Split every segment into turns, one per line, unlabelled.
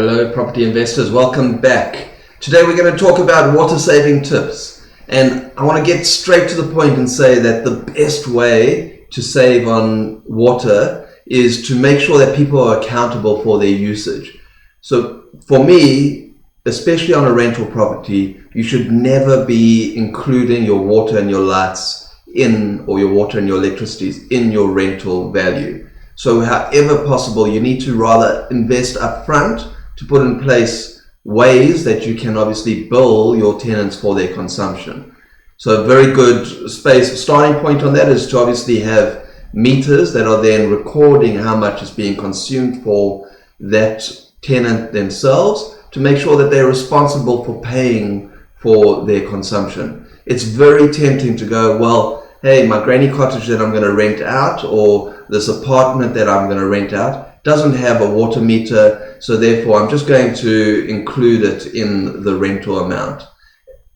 Hello property investors, welcome back. Today we're going to talk about water saving tips, and I want to get straight to the point and say that the best way to save on water is to make sure that people are accountable for their usage. So for me, especially on a rental property, you should never be including your water and your lights in, or your water and your electricity in your rental value. So however possible, you need to rather invest up front to put in place ways that you can obviously bill your tenants for their consumption. So a very good starting point on that is to obviously have meters that are then recording how much is being consumed for that tenant themselves, to make sure that they're responsible for paying for their consumption. It's very tempting to go, well, hey, my granny cottage that I'm going to rent out, or this apartment that I'm going to rent out, doesn't have a water meter, so therefore I'm just going to include it in the rental amount.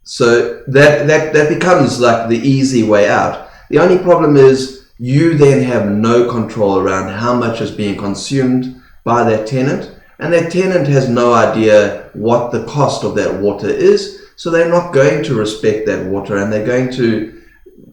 So that becomes like the easy way out. The only problem is you then have no control around how much is being consumed by that tenant, and that tenant has no idea what the cost of that water is, so they're not going to respect that water, and they're going to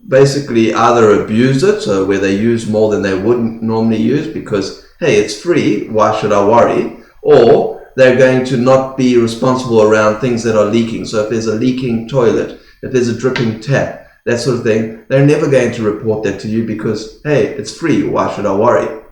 basically either abuse it, so where they use more than they wouldn't normally use because, hey, it's free, why should I worry? Or they're going to not be responsible around things that are leaking. So if there's a leaking toilet, if there's a dripping tap, that sort of thing, they're never going to report that to you because, hey, it's free, why should I worry?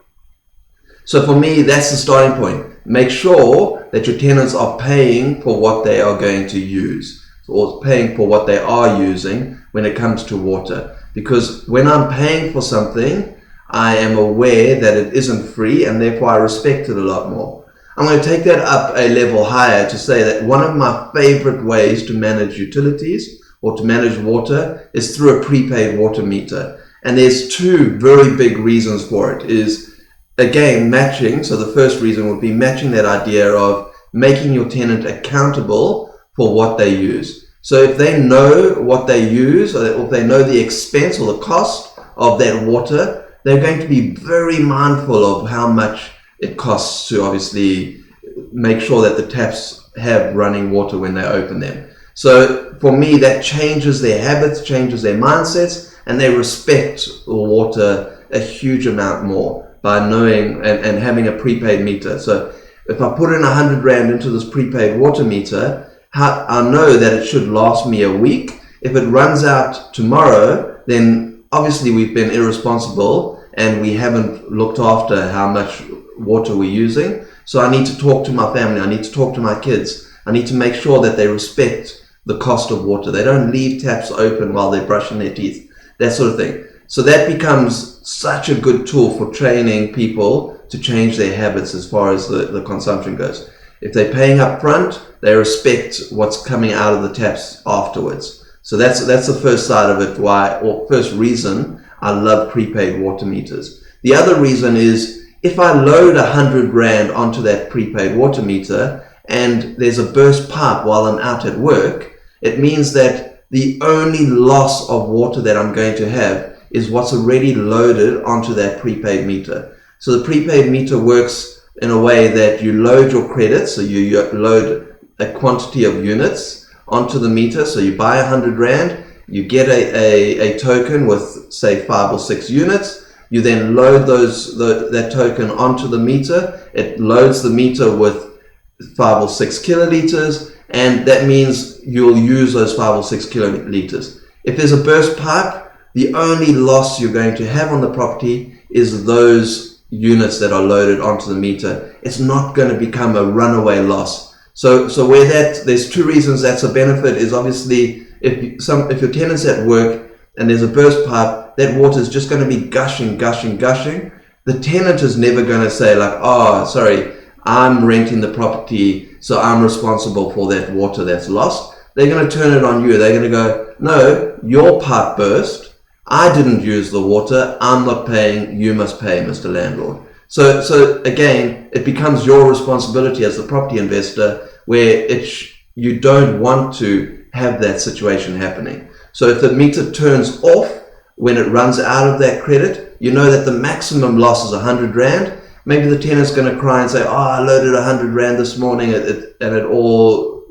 So for me, that's the starting point. Make sure that your tenants are paying for what they are going to use, or paying for what they are using when it comes to water. Because when I'm paying for something, I am aware that it isn't free, and therefore I respect it a lot more. I'm going to take that up a level higher to say that one of my favorite ways to manage utilities or to manage water is through a prepaid water meter. And there's two very big reasons for it. Is, again, matching. So the first reason would be matching that idea of making your tenant accountable for what they use. So if they know what they use, or if they know the expense or the cost of that water, they're going to be very mindful of how much it costs to obviously make sure that the taps have running water when they open them. So for me, that changes their habits, changes their mindsets, and they respect the water a huge amount more by knowing and having a prepaid meter. So if I put in 100 Rand into this prepaid water meter, I know that it should last me a week. If it runs out tomorrow, then obviously we've been irresponsible and we haven't looked after how much water we're using. So I need to talk to my family, I need to talk to my kids, I need to make sure that they respect the cost of water. They don't leave taps open while they're brushing their teeth, that sort of thing. So that becomes such a good tool for training people to change their habits as far as the consumption goes. If they're paying up front, they respect what's coming out of the taps afterwards. So that's the first side of it, first reason I love prepaid water meters. The other reason is, if I load 100 Rand onto that prepaid water meter and there's a burst pipe while I'm out at work, it means that the only loss of water that I'm going to have is what's already loaded onto that prepaid meter. So the prepaid meter works in a way that you load your credits, so you load a quantity of units onto the meter. So you buy 100 Rand, you get a token with say 5 or 6 units. You then load that token onto the meter. It loads the meter with 5 or 6 kiloliters, and that means you'll use those 5 or 6 kiloliters. If there's a burst pipe, the only loss you're going to have on the property is those units that are loaded onto the meter. It's not going to become a runaway loss. So where there's two reasons that's a benefit is, obviously if your tenant's at work and there's a burst pipe, that water is just going to be gushing. The tenant is never going to say like, oh, sorry, I'm renting the property, so I'm responsible for that water that's lost. They're going to turn it on you. They're going to go, no, your pipe burst. I didn't use the water. I'm not paying. You must pay, Mr. Landlord. So again, it becomes your responsibility as the property investor, where you don't want to have that situation happening. So if the meter turns off when it runs out of that credit, you know that the maximum loss is 100 Rand, maybe the tenant's going to cry and say, oh, I loaded 100 Rand this morning and it all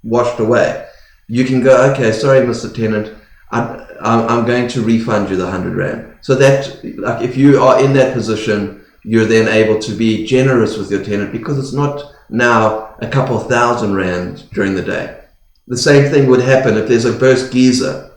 washed away. You can go, okay, sorry, Mr. Tenant, I'm going to refund you the 100 Rand. So that, like, if you are in that position, you're then able to be generous with your tenant because it's not now a couple of thousand Rand during the day. The same thing would happen if there's a burst geyser.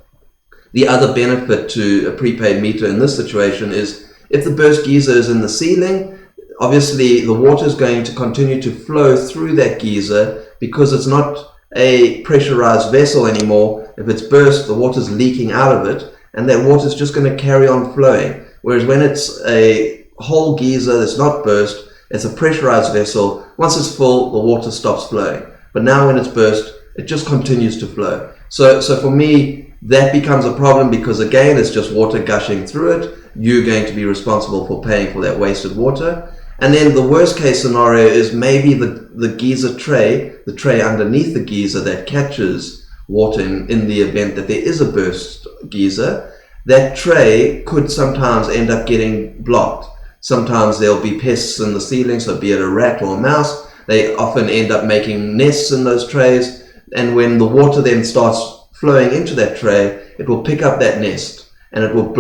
The other benefit to a prepaid meter in this situation is if the burst geyser is in the ceiling, obviously the water is going to continue to flow through that geyser because it's not a pressurized vessel anymore. If it's burst, the water's leaking out of it, and that water's just going to carry on flowing. Whereas when it's a whole geyser that's not burst, it's a pressurized vessel, once it's full, the water stops flowing. But now when it's burst, it just continues to flow. So for me, that becomes a problem because, again, it's just water gushing through it. You're going to be responsible for paying for that wasted water. And then the worst case scenario is maybe the geyser tray, the tray underneath the geyser that catches water in the event that there is a burst geyser, that tray could sometimes end up getting blocked. Sometimes there'll be pests in the ceiling, so be it a rat or a mouse, they often end up making nests in those trays, and when the water then starts flowing into that tray, it will pick up that nest and it will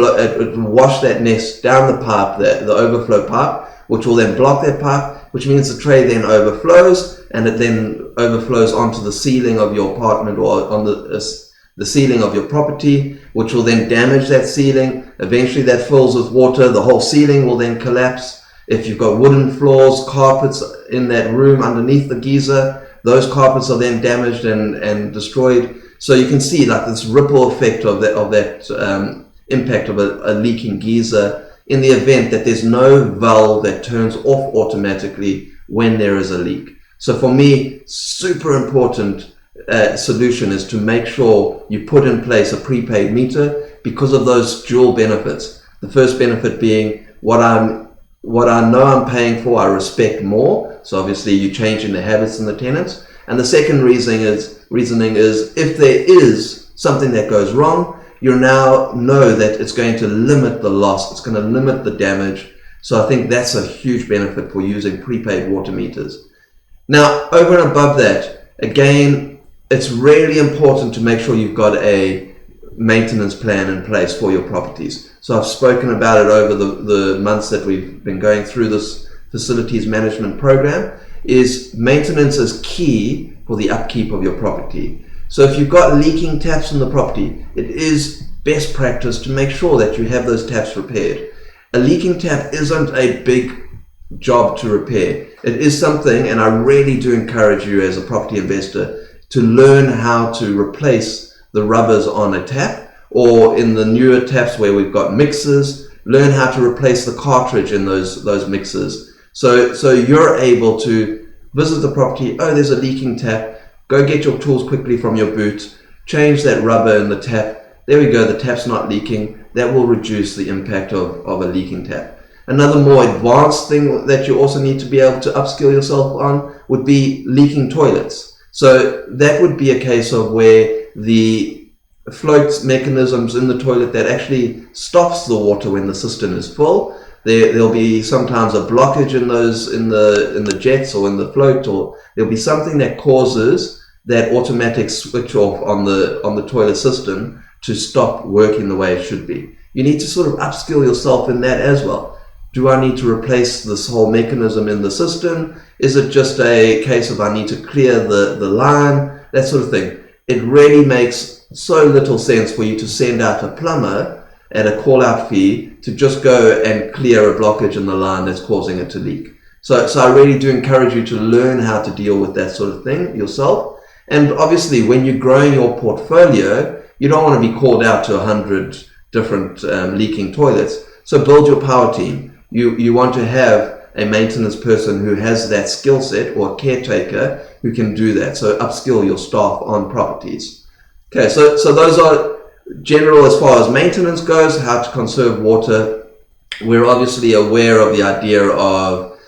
wash that nest down the pipe, the overflow pipe, which will then block that pipe, which means the tray then overflows, and it then overflows onto the ceiling of your apartment or on the ceiling of your property, which will then damage that ceiling. Eventually that fills with water, the whole ceiling will then collapse. If you've got wooden floors, carpets in that room underneath the geyser, those carpets are then damaged and destroyed. So you can see like this ripple effect of that impact of a leaking geyser in the event that there's no valve that turns off automatically when there is a leak. So for me, super important solution is to make sure you put in place a prepaid meter because of those dual benefits. The first benefit being what I know I'm paying for, I respect more. So obviously you're changing the habits in the tenants. And the second reasoning is if there is something that goes wrong, you now know that it's going to limit the loss, it's going to limit the damage. So I think that's a huge benefit for using prepaid water meters. Now, over and above that, again, it's really important to make sure you've got a maintenance plan in place for your properties. So I've spoken about it over the months that we've been going through this facilities management program, is maintenance is key for the upkeep of your property. So if you've got leaking taps in the property, it is best practice to make sure that you have those taps repaired. A leaking tap isn't a big job to repair. It is something, and I really do encourage you as a property investor to learn how to replace the rubbers on a tap, or in the newer taps where we've got mixers, learn how to replace the cartridge in those mixers. So you're able to visit the property, oh, there's a leaking tap, go get your tools quickly from your boot, change that rubber in the tap. There we go, the tap's not leaking. That will reduce the impact of a leaking tap. Another more advanced thing that you also need to be able to upskill yourself on would be leaking toilets. So that would be a case of where the float mechanisms in the toilet that actually stops the water when the cistern is full. There'll be sometimes a blockage in the jets or in the float, or there'll be something that causes that automatic switch off on the toilet system to stop working the way it should be. You need to sort of upskill yourself in that as well. Do I need to replace this whole mechanism in the system? Is it just a case of I need to clear the line? That sort of thing. It really makes so little sense for you to send out a plumber at a call-out fee to just go and clear a blockage in the line that's causing it to leak. So I really do encourage you to learn how to deal with that sort of thing yourself. And obviously, when you're growing your portfolio, you don't want to be called out to 100 different leaking toilets. So build your power team. You want to have a maintenance person who has that skill set, or a caretaker who can do that. So upskill your staff on properties. Okay, so those are general as far as maintenance goes, how to conserve water. We're obviously aware of the idea of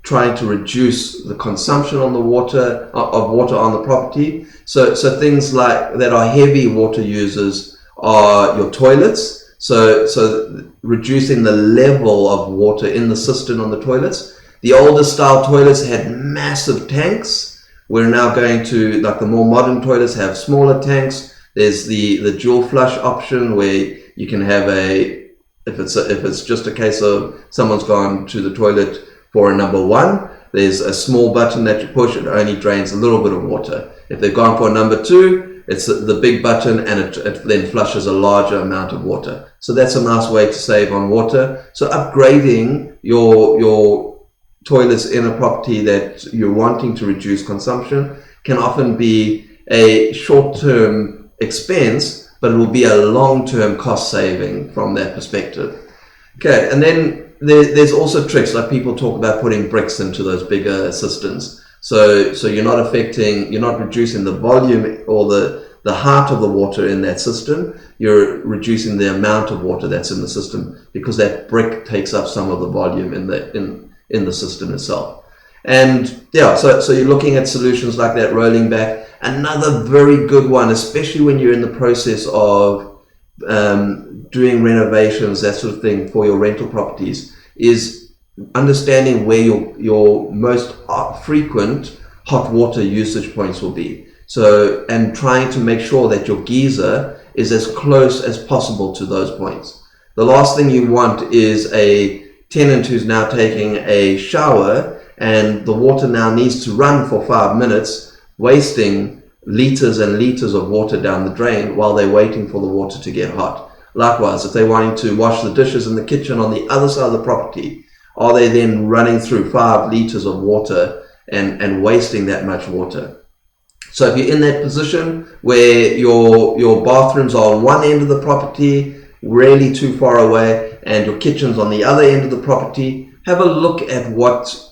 trying to reduce the consumption on the water on the property. So things like that are heavy water users are your toilets. So reducing the level of water in the cistern on the toilets. The older style toilets had massive tanks. We're now going to, like, the more modern toilets have smaller tanks. There's the dual flush option where you can have if it's just a case of someone's gone to the toilet for a number one, there's a small button that you push, it only drains a little bit of water. If they've gone for a number two, it's the big button, and it then flushes a larger amount of water. So that's a nice way to save on water. So upgrading your toilets in a property that you're wanting to reduce consumption can often be a short-term expense, but it will be a long-term cost saving from that perspective. Okay, and then there's also tricks, like people talk about putting bricks into those bigger cisterns. So you're not reducing the volume or the height of the water in that cistern. You're reducing the amount of water that's in the system, because that brick takes up some of the volume in the cistern itself. And yeah, so you're looking at solutions like that, rolling back. Another very good one, especially when you're in the process of doing renovations, that sort of thing, for your rental properties, is understanding where your most frequent hot water usage points will be. So, and trying to make sure that your geyser is as close as possible to those points. The last thing you want is a tenant who's now taking a shower and the water now needs to run for 5 minutes, wasting liters and liters of water down the drain while they're waiting for the water to get hot. Likewise, if they're wanting to wash the dishes in the kitchen on the other side of the property, are they then running through 5 liters of water and wasting that much water? So if you're in that position where your bathrooms are on one end of the property, really too far away, and your kitchen's on the other end of the property, have a look at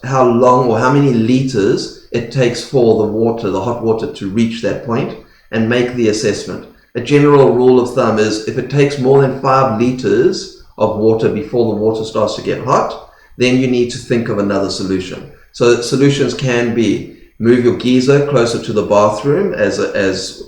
how long or how many liters it takes for the hot water to reach that point, and make the assessment. A general rule of thumb is if it takes more than 5 liters of water before the water starts to get hot, then you need to think of another solution. So solutions can be move your geyser closer to the bathroom as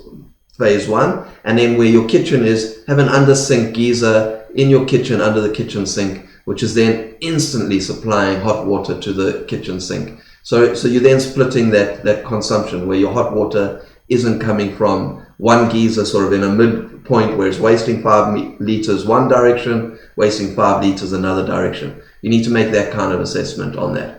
phase one, and then where your kitchen is, have an under sink geyser in your kitchen under the kitchen sink, which is then instantly supplying hot water to the kitchen sink. So you're then splitting that consumption, where your hot water isn't coming from one geyser sort of in a midpoint where it's wasting 5 liters one direction, wasting 5 liters another direction. You need to make that kind of assessment on that.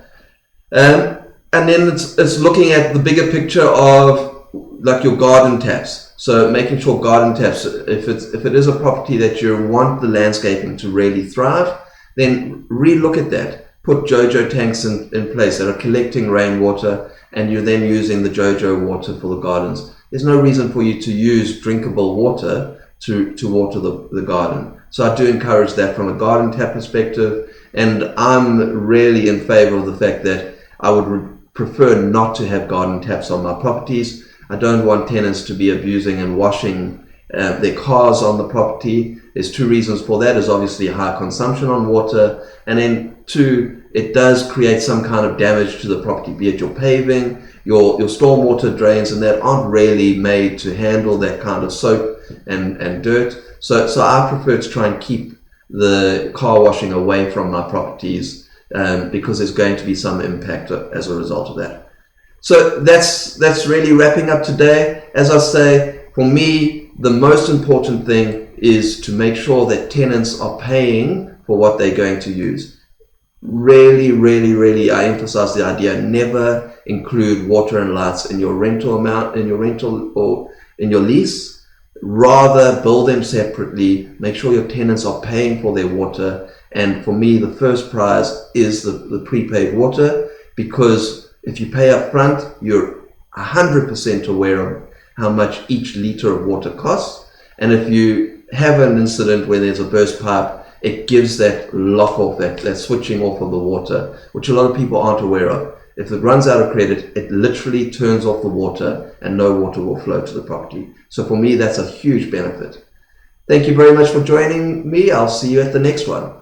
And then it's looking at the bigger picture of like your garden taps. So making sure garden taps, if it is a property that you want the landscaping to really thrive, then re-look at that. Put JoJo tanks in place that are collecting rainwater, and you're then using the JoJo water for the gardens. There's no reason for you to use drinkable water to water the garden. So I do encourage that from a garden tap perspective, and I'm really in favor of the fact that I would prefer not to have garden taps on my properties. I don't want tenants to be abusing and washing their cars on the property. There's 2 reasons for that. Is obviously high consumption on water, and then 2, it does create some kind of damage to the property, be it your paving, your stormwater drains, and that aren't really made to handle that kind of soap and dirt. So I prefer to try and keep the car washing away from my properties, because there's going to be some impact as a result of that. So that's really wrapping up today. As I say, for me, the most important thing is to make sure that tenants are paying for what they're going to use. Really, I emphasize the idea, never include water and lights in your rental amount, in your rental or in your lease. Rather build them separately, make sure your tenants are paying for their water. And for me, the first prize is the prepaid water, because if you pay up front, you're 100% aware of how much each liter of water costs. And if you have an incident where there's a burst pipe, it gives that lock off, that switching off of the water, which a lot of people aren't aware of. If it runs out of credit, it literally turns off the water and no water will flow to the property. So for me, that's a huge benefit. Thank you very much for joining me. I'll see you at the next one.